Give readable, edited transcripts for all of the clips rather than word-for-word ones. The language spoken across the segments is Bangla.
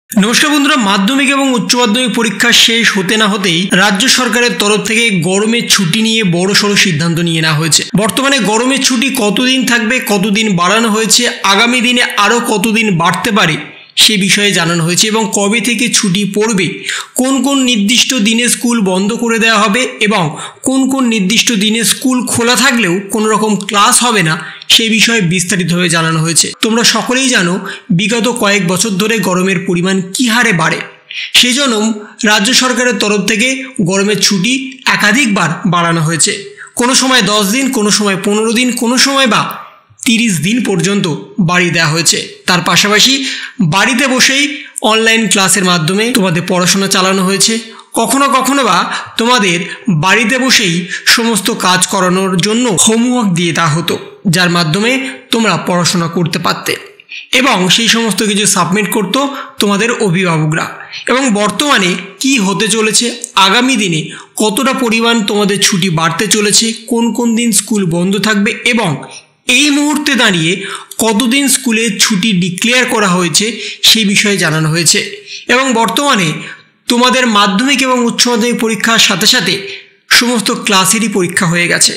নমস্কার বন্ধুরা, মাধ্যমিক এবং উচ্চ মাধ্যমিক পরীক্ষা শেষ হতে না হতেই রাজ্য সরকারের তরফ থেকে গরমের ছুটি নিয়ে বড়সড় সিদ্ধান্ত নিয়ে নেওয়া হয়েছে। বর্তমানে গরমের ছুটি কতদিন থাকবে, কতদিন বাড়ানো হয়েছে, আগামী দিনে আরও কতদিন বাড়তে পারে সে বিষয়ে জানানো হয়েছে এবং কবে থেকে ছুটি পড়বে, কোন কোন নির্দিষ্ট দিনে স্কুল বন্ধ করে দেওয়া হবে এবং কোন কোন নির্দিষ্ট দিনে স্কুল খোলা থাকলেও কোনো রকম ক্লাস হবে না সেই বিষয়ে বিস্তারিতভাবে জানানো হয়েছে। তোমরা সকলেই জানো বিগত কয়েক বছর ধরে গরমের পরিমাণ কী হারে বাড়ে, সেই জন্য রাজ্য সরকারের তরফ থেকে গরমের ছুটি একাধিকবার বাড়ানো হয়েছে। কোনো সময় 10 দিন, কোনো সময় 15 দিন, কোনো সময় বা 30 দিন পর্যন্ত বাড়িয়ে দেওয়া হয়েছে। তার পাশাপাশি বাড়িতে বসেই অনলাইন ক্লাসের মাধ্যমে তোমাদের পড়াশোনা চালানো হয়েছে। কখনো কখনো বা তোমাদের বাড়িতে বসেই সমস্ত কাজ করানোর জন্য হোমওয়ার্ক দিয়ে দেওয়া হতো, যার মাধ্যমে তোমরা পড়াশোনা করতে পারতে এবং সেই সমস্ত কিছু সাবমিট করতো তোমাদের অভিভাবকরা। এবং বর্তমানে কি হতে চলেছে, আগামী দিনে কতটা পরিমাণ তোমাদের ছুটি বাড়তে চলেছে, কোন কোন দিন স্কুল বন্ধ থাকবে এবং এই মুহূর্তে দাঁড়িয়ে কতদিন স্কুলের ছুটি ডিক্লেয়ার করা হয়েছে সেই বিষয়ে জানানো হয়েছে। এবং বর্তমানে তোমাদের মাধ্যমিক এবং উচ্চ মাধ্যমিক পরীক্ষার সাথে সাথে সমস্ত ক্লাসেরই পরীক্ষা হয়ে গেছে।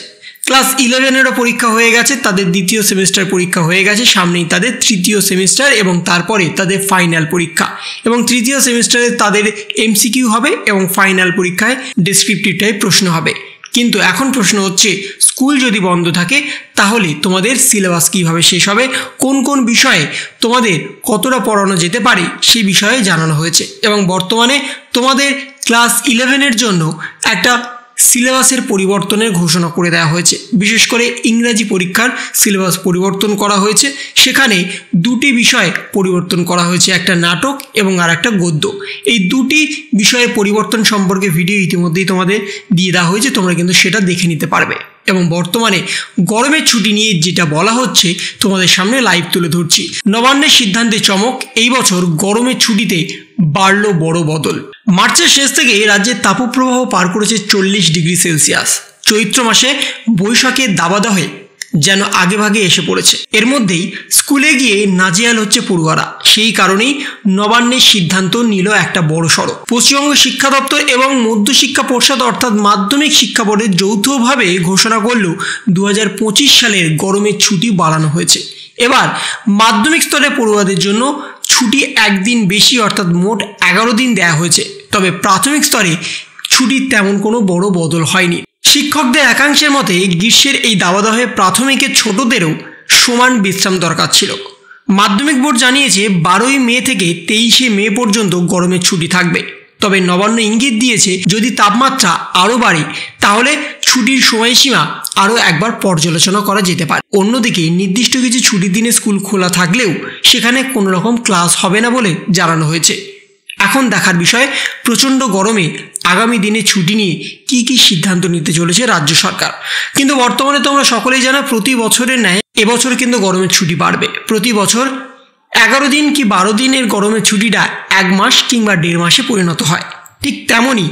ক্লাস 11-এরও পরীক্ষা হয়ে গেছে, তাদের দ্বিতীয় সেমিস্টার পরীক্ষা হয়ে গেছে, সামনেই তাদের তৃতীয় সেমিস্টার এবং তারপরে তাদের ফাইনাল পরীক্ষা। এবং তৃতীয় সেমিস্টারে তাদের এমসিকিউ হবে এবং ফাইনাল পরীক্ষায় ডেসক্রিপটিভ টাইপ প্রশ্ন হবে। কিন্তু এখন প্রশ্ন হচ্ছে, স্কুল যদি বন্ধ থাকে তাহলে তোমাদের সিলেবাস কীভাবে শেষ হবে, কোন কোন বিষয়ে তোমাদের কতটা পড়ানো যেতে পারে সেই বিষয়ে জানানো হয়েছে। এবং বর্তমানে তোমাদের ক্লাস 11-এর জন্য একটা সিলেবাসের পরিবর্তনের ঘোষণা করে দেওয়া হয়েছে। বিশেষ করে ইংরাজি পরীক্ষার সিলেবাস পরিবর্তন করা হয়েছে। সেখানে দুটি বিষয় পরিবর্তন করা হয়েছে, একটা নাটক এবং আর একটা গদ্য। এই দুটি বিষয়ের পরিবর্তন সম্পর্কে ভিডিও ইতিমধ্যেই তোমাদের দিয়ে দেওয়া হয়েছে, তোমরা কিন্তু সেটা দেখে নিতে পারবে। এবং বর্তমানে গরমের ছুটি নিয়ে যেটা বলা হচ্ছে তোমাদের সামনে লাইভ তুলে ধরছি। নবান্নের সিদ্ধান্তে চমক, এই বছর গরমের ছুটিতে বাড়ল বড় বদল। মার্চের শেষ থেকে রাজ্যের তাপপ্রবাহ পার করেছে 40 ডিগ্রি সেলসিয়াস। চৈত্র মাসে বৈশাখের দাবাদহে যেন আগেভাগে এসে পড়েছে। এর মধ্যেই স্কুলে গিয়ে নাজেহাল হচ্ছে পড়ুয়ারা। সেই কারণেই নবান্নের সিদ্ধান্ত নিল একটা বড় সড়ো। পশ্চিমবঙ্গ শিক্ষা দপ্তর এবং মধ্যশিক্ষা পর্ষদ অর্থাৎ মাধ্যমিক শিক্ষা বোর্ডের যৌথভাবে ঘোষণা করল 2025 সালের গরমের ছুটি বাড়ানো হয়েছে। এবার মাধ্যমিক স্তরে পড়ুয়াদের জন্য ছুটি একদিন বেশি অর্থাৎ মোট 11 দিন দেওয়া হয়েছে। তবে প্রাথমিক স্তরে ছুটির তেমন কোনো বড় বদল হয়নি। শিক্ষকদের একাংশের মতে গ্রীষ্মের এই দাবাদহে প্রাথমিকের ছোটদেরও সমান বিশ্রাম দরকার ছিল। মাধ্যমিক বোর্ড জানিয়েছে 12ই মে থেকে 23শে মে পর্যন্ত গরমের ছুটি থাকবে। তবে নবান্ন ইঙ্গিত দিয়েছে যদি তাপমাত্রা আরও বাড়ে তাহলে ছুটির সময়সীমা আরও একবার পর্যালোচনা করা যেতে পারে। অন্যদিকে নির্দিষ্ট কিছু ছুটির দিনে স্কুল খোলা থাকলেও সেখানে কোনো রকম ক্লাস হবে না বলে জানানো হয়েছে। এখন দেখার বিষয় প্রচণ্ড গরমে আগামী দিনে ছুটি নিয়ে কী কী সিদ্ধান্ত নিতে চলেছে রাজ্য সরকার। কিন্তু বর্তমানে তোমরা সকলেই জানো প্রতি বছরের ন্যায় এবছর কিন্তু গরমের ছুটি বাড়বে। প্রতি বছর 11 দিন কি 12 দিনের গরমের ছুটিটা 1 মাস কিংবা 1.5 মাসে পরিণত হয়। ঠিক তেমনই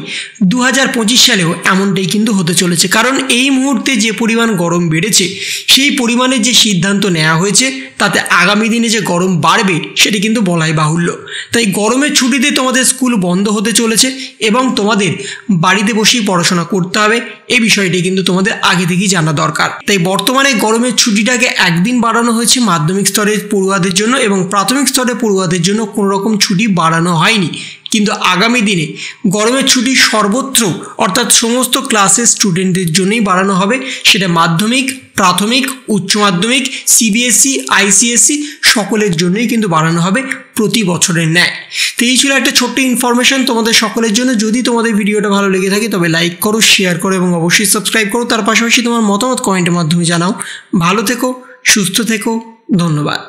2025 সালেও এমনটাই কিন্তু হতে চলেছে। কারণ এই মুহূর্তে যে পরিমাণ গরম বেড়েছে সেই পরিমাণে যে সিদ্ধান্ত নেওয়া হয়েছে তাতে আগামী দিনে যে গরম বাড়বে সেটি কিন্তু বলাই বাহুল্য। তাই গরমের ছুটিতে তোমাদের স্কুল বন্ধ হতে চলেছে এবং তোমাদের বাড়িতে বসেই পড়াশোনা করতে হবে, এই বিষয়টি কিন্তু তোমাদের আগে থেকেই জানা দরকার। তাই বর্তমানে গরমের ছুটিটাকে একদিন বাড়ানো হয়েছে মাধ্যমিক স্তরের পড়ুয়াদের জন্য এবং প্রাথমিক স্তরের পড়ুয়াদের জন্য কোনো রকম ছুটি বাড়ানো হয়নি। কিন্তু আগামী দিনে গরমের ছুটি সর্বত্র অর্থাৎ সমস্ত ক্লাসের স্টুডেন্টদের জন্যই বাড়ানো হবে। সেটা মাধ্যমিক, প্রাথমিক, উচ্চ মাধ্যমিক, সিবিএসসি, আইসিএসসি সকলের জন্যই কিন্তু বাড়ানো হবে প্রতি বছরের ন্যায়। তো এই ছিল একটা ছোট্ট ইনফরমেশন তোমাদের সকলের জন্য। যদি তোমাদের ভিডিওটা ভালো লেগে থাকে তবে লাইক করো, শেয়ার করো এবং অবশ্যই সাবস্ক্রাইব করো। তার পাশাপাশি তোমার মতামত কমেন্টের মাধ্যমে জানাও। ভালো থেকো, সুস্থ থেকো, ধন্যবাদ।